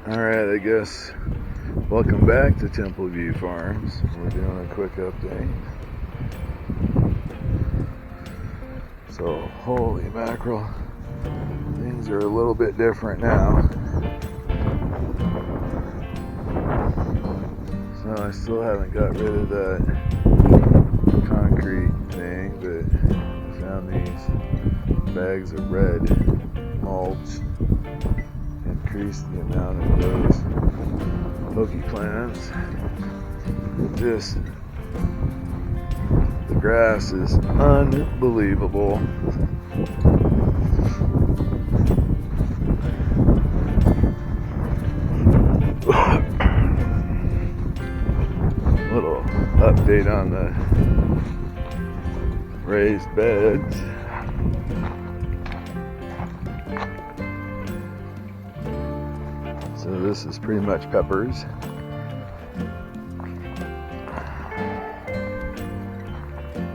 Alright, I guess welcome back to Temple View Farms. We're doing a quick update. So, holy mackerel, things are a little bit different now. So I still haven't got rid of that concrete thing, but I found these bags of red mulch. Increase the amount of those pokey plants. The grass is unbelievable. Little update on the raised beds. So this is pretty much peppers.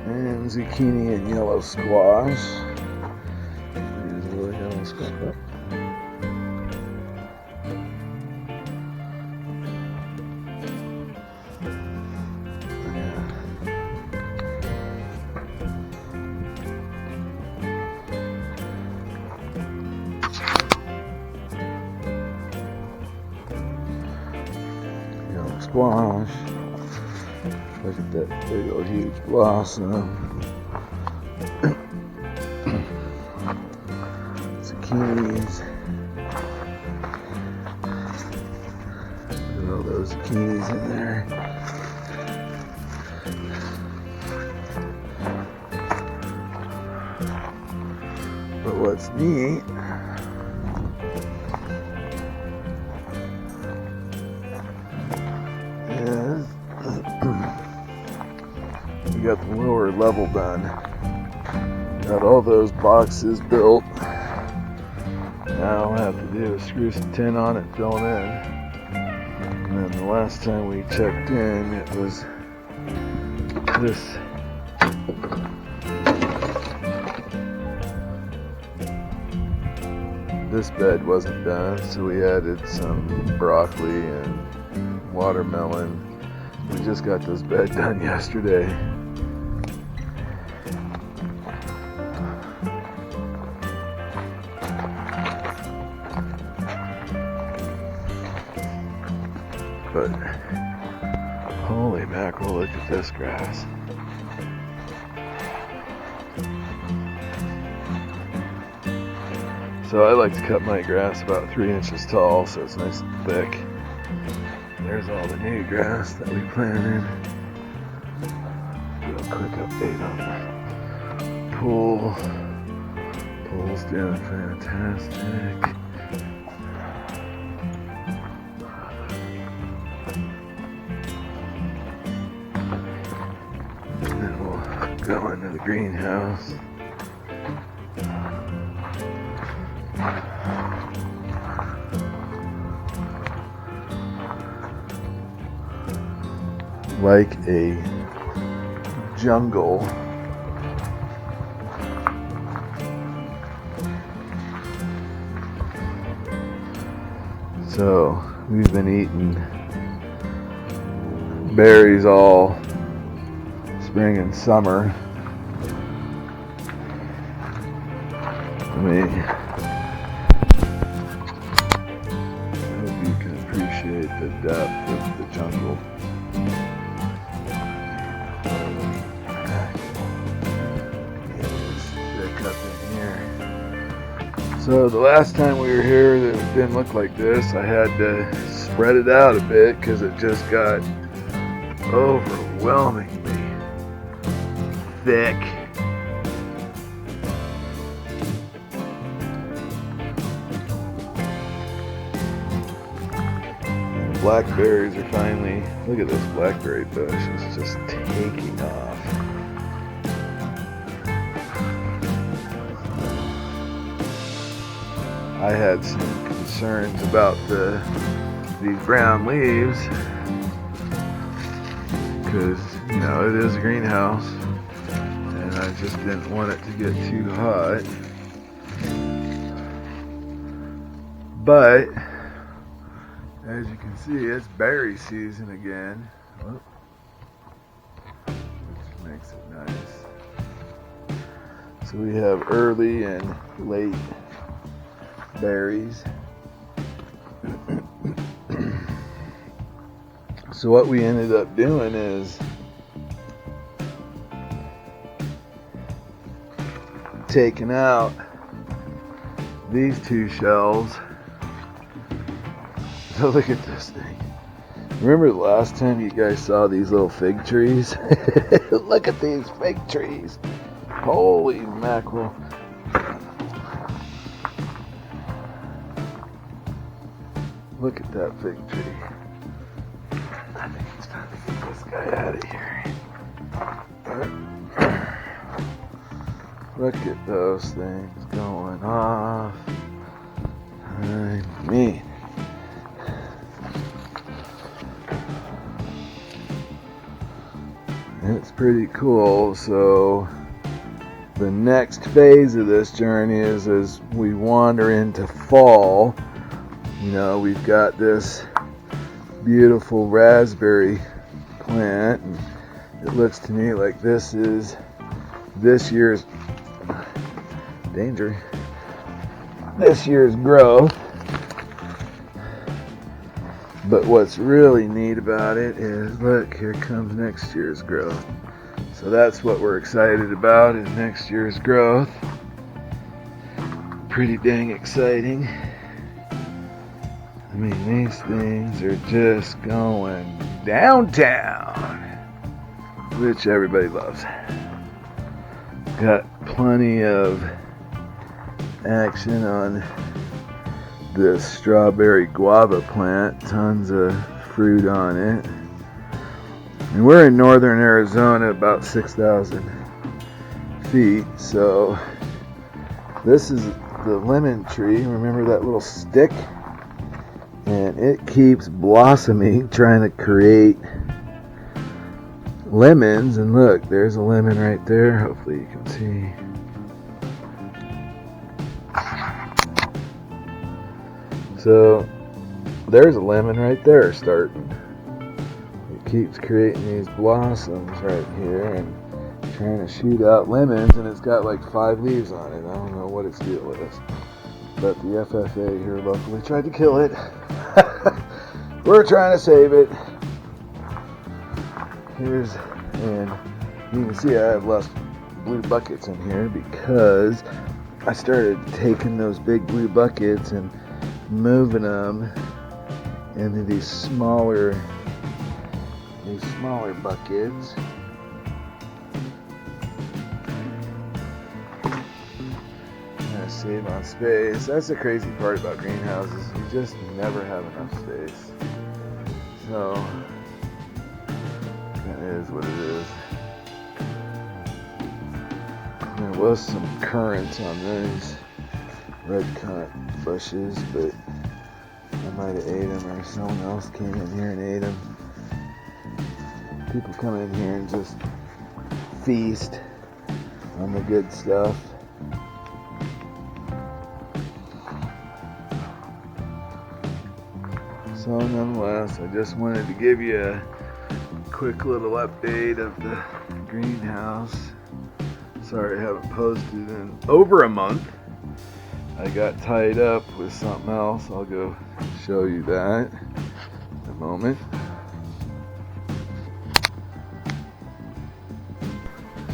And zucchini and yellow squash. Here's a little yellow squash. Squash. Look at that big old huge blossom. Zucchinis. Look at all those zucchinis in there. But what's neat is we got the lower level done. Got all those boxes built. Now all I have to do is screw some tin on it, fill them in. And then the last time we checked in, it was this bed wasn't done, so we added some broccoli and watermelon. We just got this bed done yesterday. But holy mackerel, look at this grass. So I like to cut my grass about 3 inches tall, so it's nice and thick. There's all the new grass that we planted. Real quick update on the pool. Pool's doing fantastic. And then we'll go into the greenhouse. Like a jungle. So we've been eating berries all spring and summer. I hope you can appreciate the depth of the jungle. So the last time we were here, it didn't look like this. I had to spread it out a bit because it just got overwhelmingly thick. And the blackberries are finally, look at this blackberry bush, it's just taking off. I had some concerns about these brown leaves because, you know, it is a greenhouse and I just didn't want it to get too hot. But As you can see, it's berry season again, which makes it nice. So we have early and late berries. So what we ended up doing is taking out these two shelves. So look at this thing. Remember the last time you guys saw these little fig trees? Look at these fig trees. Holy mackerel. Look at that fig tree. I think it's time to get this guy out of here. Look at those things going off. I mean. It's pretty cool. So the next phase of this journey is as we wander into fall. You know, we've got this beautiful raspberry plant, and it looks to me like this is this year's growth. But what's really neat about it is, look, here comes next year's growth. So that's what we're excited about, is next year's growth. Pretty dang exciting. I mean, these things are just going downtown, which everybody loves. Got plenty of action on this strawberry guava plant, tons of fruit on it. And we're in northern Arizona, about 6,000 feet, so this is the lemon tree. Remember that little stick? And it keeps blossoming, trying to create lemons. And look, there's a lemon right there. Hopefully you can see. So there's a lemon right there starting. It keeps creating these blossoms right here and trying to shoot out lemons, and it's got like 5 leaves on it. I don't know what its deal is, but the FFA here locally tried to kill it. We're trying to save it. And you can see I have less blue buckets in here because I started taking those big blue buckets and moving them into these smaller buckets. Save on space. That's the crazy part about greenhouses. You just never have enough space. So that is what it is. There was some currants on those red cunt bushes, but I might have ate them, or someone else came in here and ate them. People come in here and just feast on the good stuff. So nonetheless, I just wanted to give you a quick little update of the greenhouse. Sorry I haven't posted in over a month. I got tied up with something else. I'll go show you that in a moment.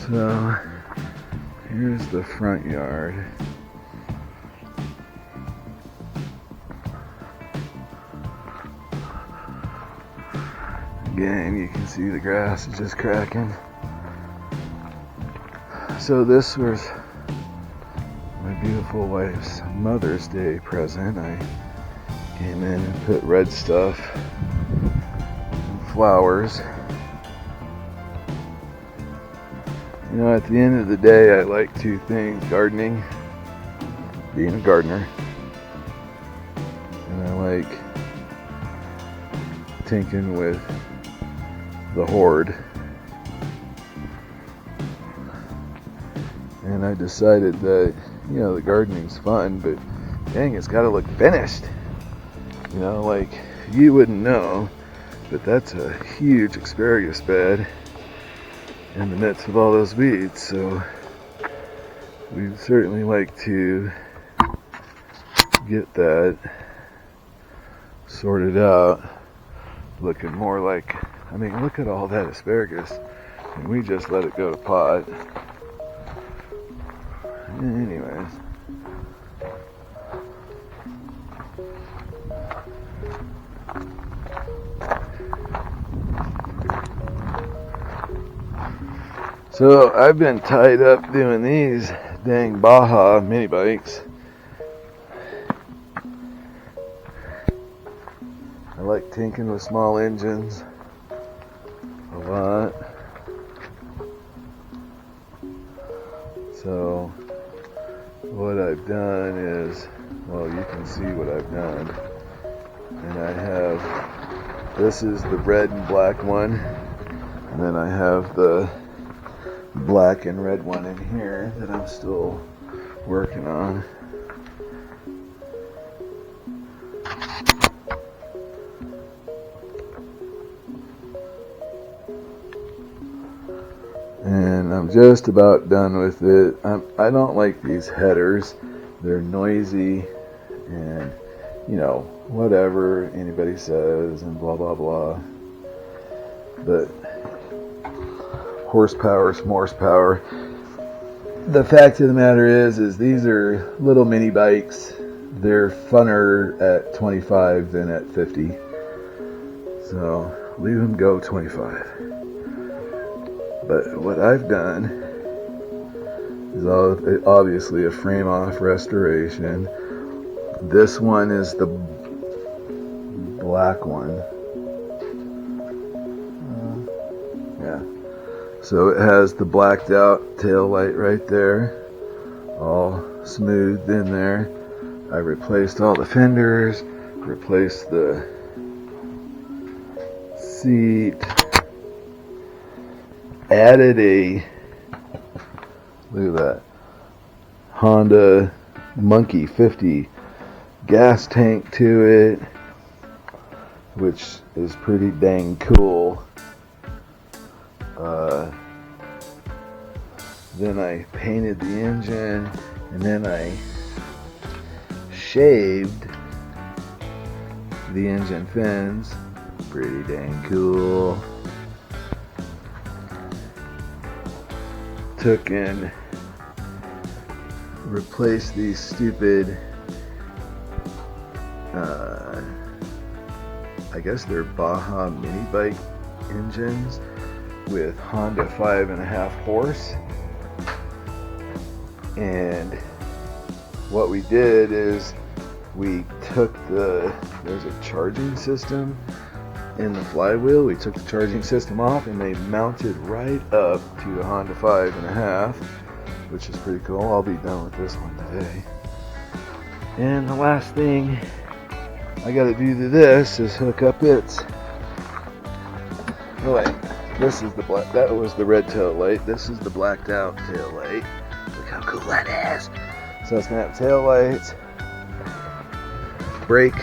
So here's the front yard. Again, you can see the grass is just cracking. So this was my beautiful wife's Mother's Day present. I came in and put red stuff and flowers. You know, at the end of the day, I like 2 things: gardening, being a gardener, and I like tinkering with the horde. And I decided that, you know, the gardening's fun, but dang, it's got to look finished. You know, like, you wouldn't know, but that's a huge asparagus bed in the midst of all those weeds. So we'd certainly like to get that sorted out, looking more like, I mean, look at all that asparagus, and we just let it go to pot. Anyways, so I've been tied up doing these dang Baja Mini bikes. I like tinkering with small engines a lot. So what I've done is, well, you can see what I've done. And I have, this is the red and black one. And then I have the black and red one in here that I'm still working on. And I'm just about done with it. I don't like these headers. They're noisy and, you know, whatever anybody says and blah blah blah. But horsepower's horsepower. The fact of the matter is these are little mini bikes. They're funner at 25 than at 50. So leave them go 25. But what I've done is obviously a frame off restoration. This one is the black one. Yeah. So it has the blacked out tail light right there, all smoothed in there. I replaced all the fenders, replaced the seat, added a, look at that, Honda Monkey 50 gas tank to it, which is pretty dang cool. Then I painted the engine, and then I shaved the engine fins. Pretty dang cool. Took and replaced these stupid, I guess they're Baja Mini bike engines with Honda 5.5 horse. And what we did is we took there's a charging system in the flywheel. We took the charging system off and they mounted right up to the Honda 5.5, which is pretty cool. I'll be done with this one today. And the last thing I gotta do to this is hook up its, oh wait, this is the black, that was the red tail light. This is the blacked out tail light. Look how cool that is. So it's gonna have tail lights, brake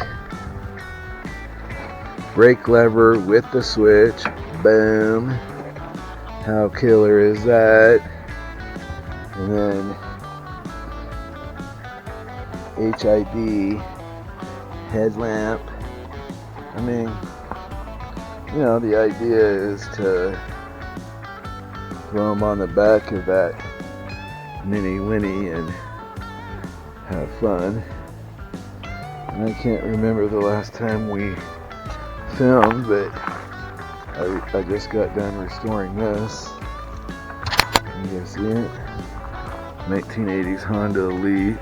lever with the switch. Boom. How killer is that? And then HID headlamp. I mean, you know, the idea is to throw them on the back of that Mini Winnie and have fun. And I can't remember the last time we filmed, but I just got done restoring this. You guys see it? 1980s Honda Elite.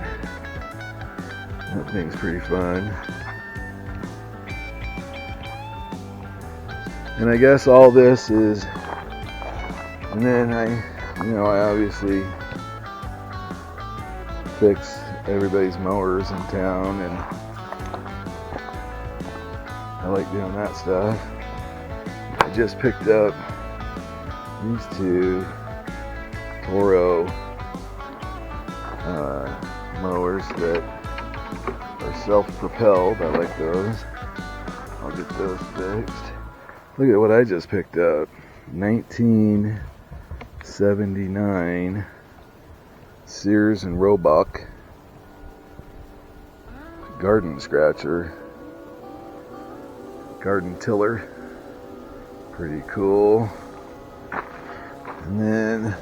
That thing's pretty fun. And I guess all this is, and then I obviously fix everybody's mowers in town, and I like doing that stuff. I just picked up these two Toro mowers that are self-propelled. I like those. I'll get those fixed. Look at what I just picked up. 1979 Sears and Roebuck garden scratcher, garden tiller. Pretty cool. And then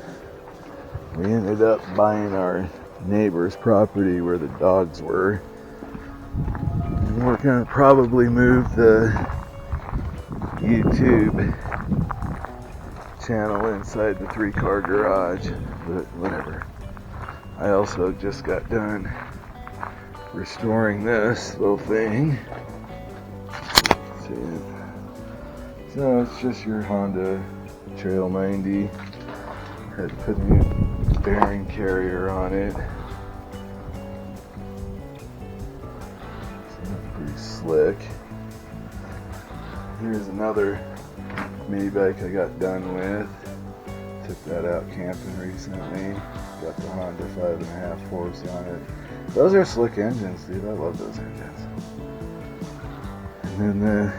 we ended up buying our neighbor's property where the dogs were. And we're gonna probably move the YouTube channel inside the 3-car garage, but whatever. I also just got done restoring this little thing. See it? So it's just your Honda Trail 90. Had to put a new bearing carrier on it. So that's pretty slick. Here's another mini bike I got done with. Took that out camping recently. Got the Honda 5.5 horse on it. Those are slick engines, dude. I love those engines. And then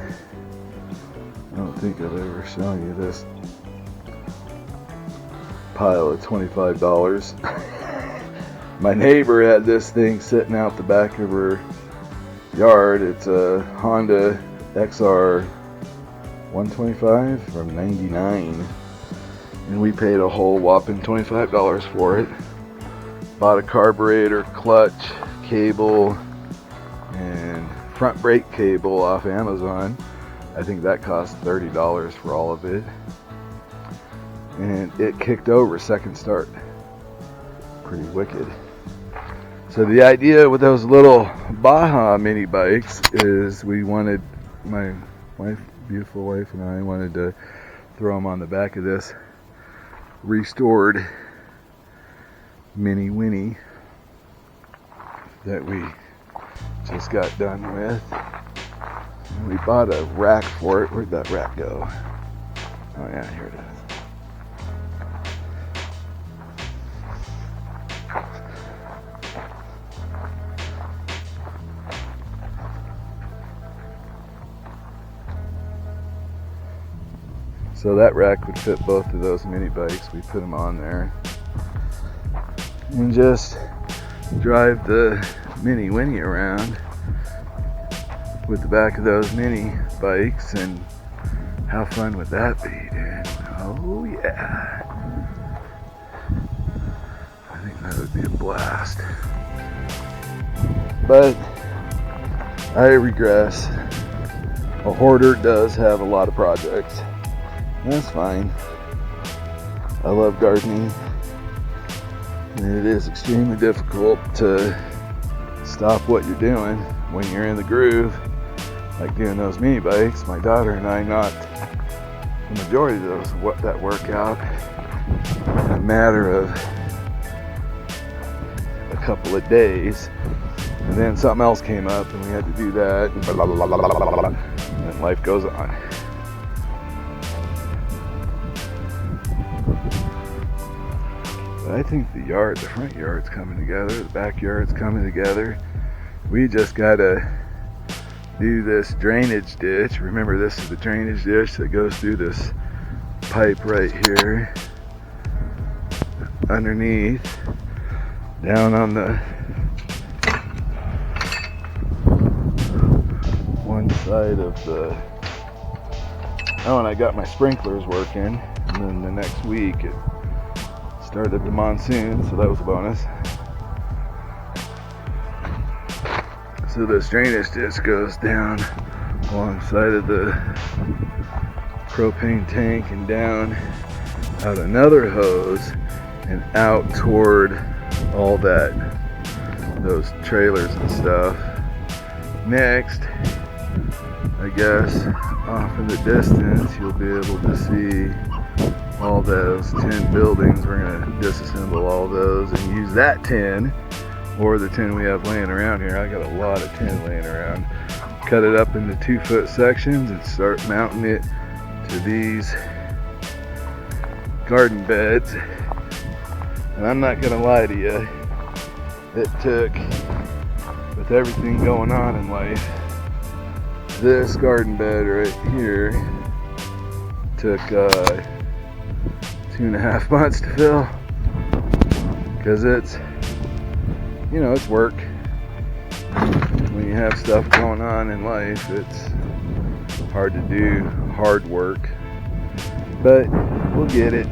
I don't think I've ever shown you this pile of $25. My neighbor had this thing sitting out the back of her yard. It's a Honda XR 125 from '99, and we paid a whole whopping $25 for it. Bought a carburetor, clutch, cable, and front brake cable off Amazon. I think that cost $30 for all of it. And it kicked over second start. Pretty wicked. So the idea with those little Baja Mini bikes is my wife, beautiful wife, and I wanted to throw them on the back of this restored Mini Winnie that we just got done with. And we bought a rack for it. Where'd that rack go? Oh yeah, here it is. So that rack would fit both of those mini bikes. We put them on there and just drive the Mini Winnie around with the back of those mini bikes. And how fun would that be, dude? Oh yeah, I think that would be a blast. But I regress. A hoarder does have a lot of projects. That's fine. I love gardening, and it is extremely difficult to stop what you're doing when you're in the groove, like doing those mini bikes. My daughter and I knocked the majority of those that workout in a matter of a couple of days, and then something else came up and we had to do that, and blah, blah, blah, blah, blah, blah, blah, and life goes on. I think the front yard's coming together, the backyard's coming together. We just gotta do this drainage ditch. Remember, this is the drainage ditch that goes through this pipe right here, underneath, down on the one side of the, and I got my sprinklers working, and then the next week it started the monsoon, so that was a bonus. So this drainage ditch goes down alongside of the propane tank and down out another hose and out toward all those trailers and stuff. Next, I guess off in the distance you'll be able to see all those tin buildings. We're going to disassemble all those and use that tin or the tin we have laying around here. I got a lot of tin laying around. Cut it up into 2-foot sections and start mounting it to these garden beds. And I'm not going to lie to you, it took, with everything going on in life, this garden bed right here took 2.5 months to fill, because it's, you know, it's work. When you have stuff going on in life, it's hard to do hard work, but we'll get it.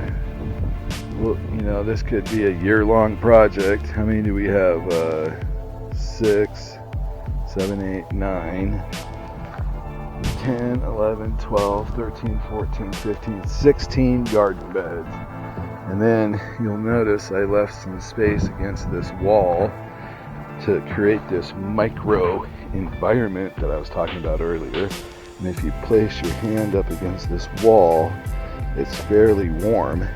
Well, you know, this could be a year-long project. How many do we have? 6, 7, 8, 9, 10, 11, 12, 13, 14, 15, 16 garden beds. And then you'll notice I left some space against this wall to create this micro environment that I was talking about earlier. And if you place your hand up against this wall, it's fairly warm.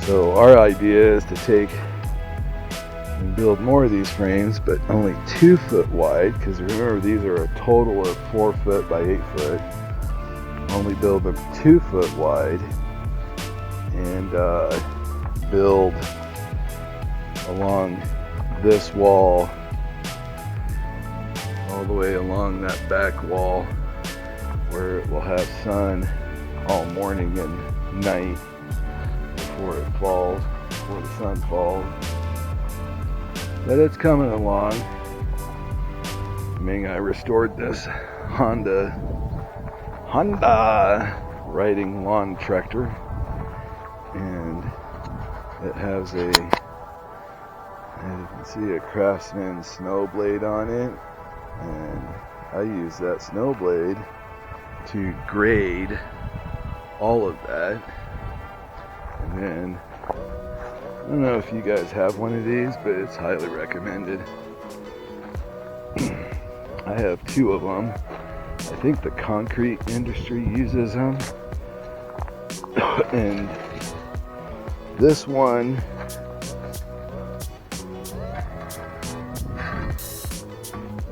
So our idea is to take and build more of these frames, but only 2 foot wide, because remember, these are a total of 4 foot by 8 foot. Only build them 2 foot wide, and build along this wall all the way along that back wall, where it will have sun all morning and night before it falls, before the sun falls. But it's coming along. I mean, I restored this Honda riding lawn tractor, and it has a, as you can see, a Craftsman snow blade on it, and I use that snow blade to grade all of that. And then, I don't know if you guys have one of these, but it's highly recommended. I have 2 of them. I think the concrete industry uses them. And this one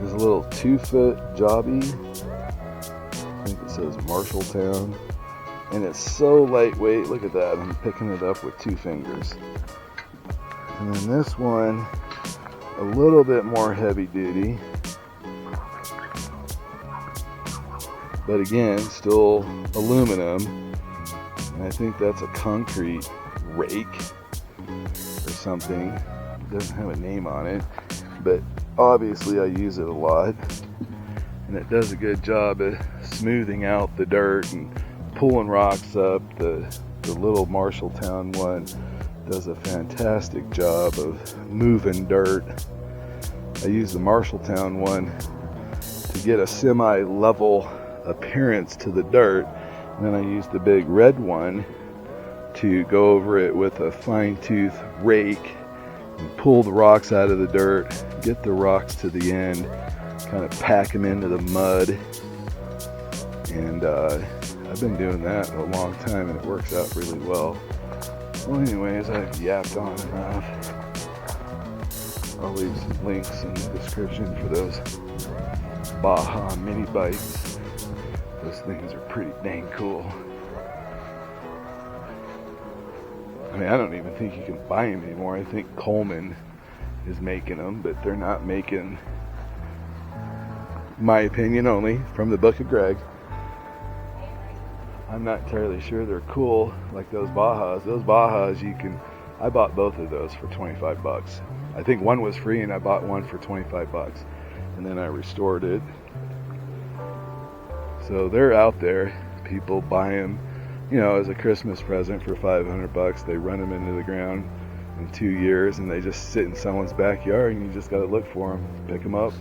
is a little 2 foot jobby. I think it says Marshalltown. And it's so lightweight. Look at that. I'm picking it up with 2 fingers. And then this one, a little bit more heavy duty. But again, still aluminum. And I think that's a concrete rake or something. It doesn't have a name on it. But obviously I use it a lot. And it does a good job of smoothing out the dirt and pulling rocks up. The little Marshalltown one does a fantastic job of moving dirt. I use the Marshalltown one to get a semi-level appearance to the dirt, and then I use the big red one to go over it with a fine-tooth rake and pull the rocks out of the dirt, get the rocks to the end, kind of pack them into the mud. And I've been doing that a long time, and it works out really well. Well, anyways, I've yapped on enough. I'll leave some links in the description for those Baja Mini bikes. Those things are pretty dang cool. I mean, I don't even think you can buy them anymore. I think Coleman is making them, but they're not making, my opinion only, from the Book of Greg. I'm not entirely sure they're cool like those Bajas. Those Bajas, I bought both of those for 25 bucks. I think one was free, and I bought one for 25 bucks. And then I restored it. So they're out there. People buy them, you know, as a Christmas present for 500 bucks. They run them into the ground in 2 years, and they just sit in someone's backyard, and you just got to look for them, pick them up.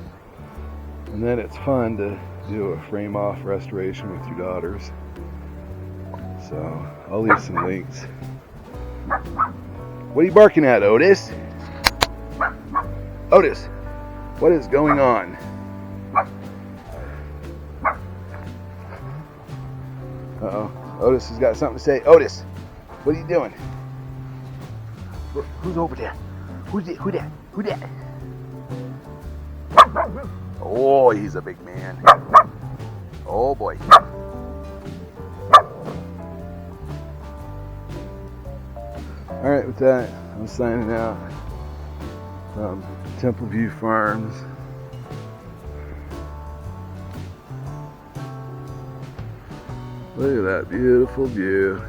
And then it's fun to do a frame-off restoration with your daughters. So I'll leave some links. What are you barking at, Otis? Otis, what is going on? Uh-oh, Otis has got something to say. Otis, what are you doing? Who's over there? Who's that? Who that? Oh, he's a big man. Oh boy. Alright, with that, I'm signing out from Temple View Farms. Look at that beautiful view.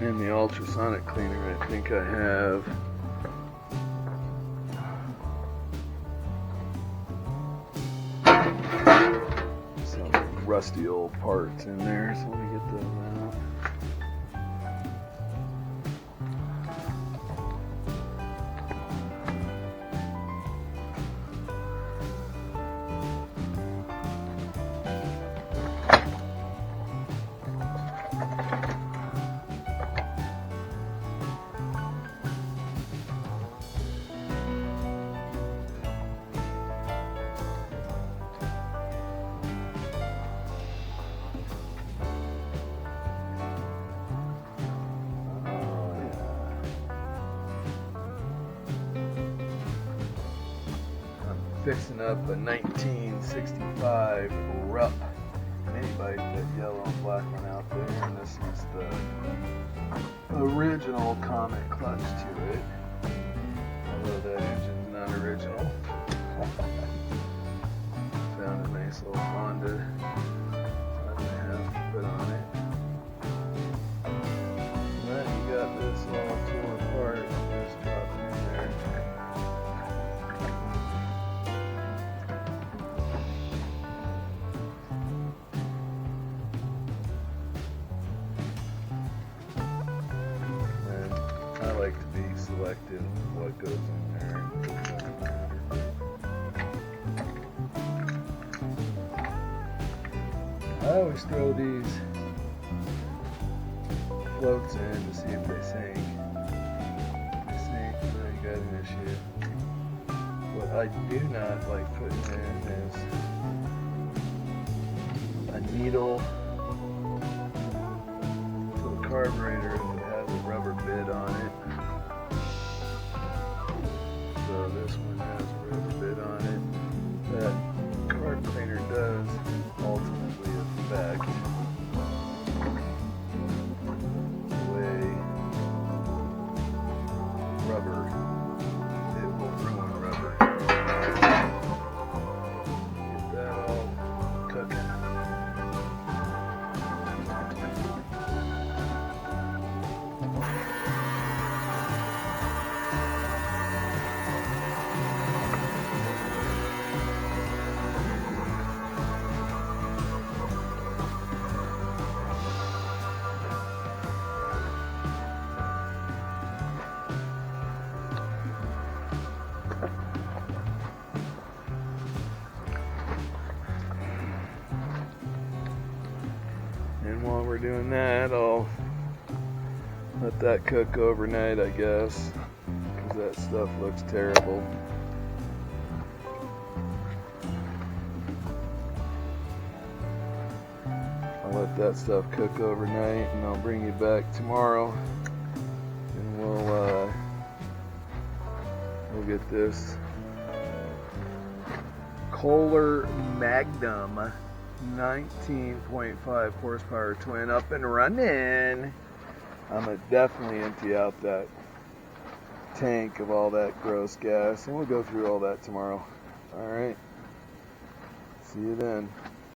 And the ultrasonic cleaner, I think I have some rusty old parts in there, so let me get those out. Fixing up a 1965 Rupp mini bike, that yellow and black one out there, and this is the original Comet clutch to it, although that engine's not original. Found a nice little Honda that I have to put on it. But you got this all torn apart, just drop it in there. I like to be selective of what goes in there. I always throw these floats in to see if they sink. If they sink, then you got an issue. What I do not like putting in is a needle to the carburetor that has a rubber bit on it. So this one has a rubber bit on it. That carb cleaner does ultimately affect the way rubber, it will ruin rubber. Get that all cooking. And while we're doing that, I'll let that cook overnight, I guess, because that stuff looks terrible. I'll let that stuff cook overnight, and I'll bring you back tomorrow, and we'll get this Kohler Magnum 19.5 horsepower twin up and running. I'm gonna definitely empty out that tank of all that gross gas, and we'll go through all that tomorrow. All right, see you then.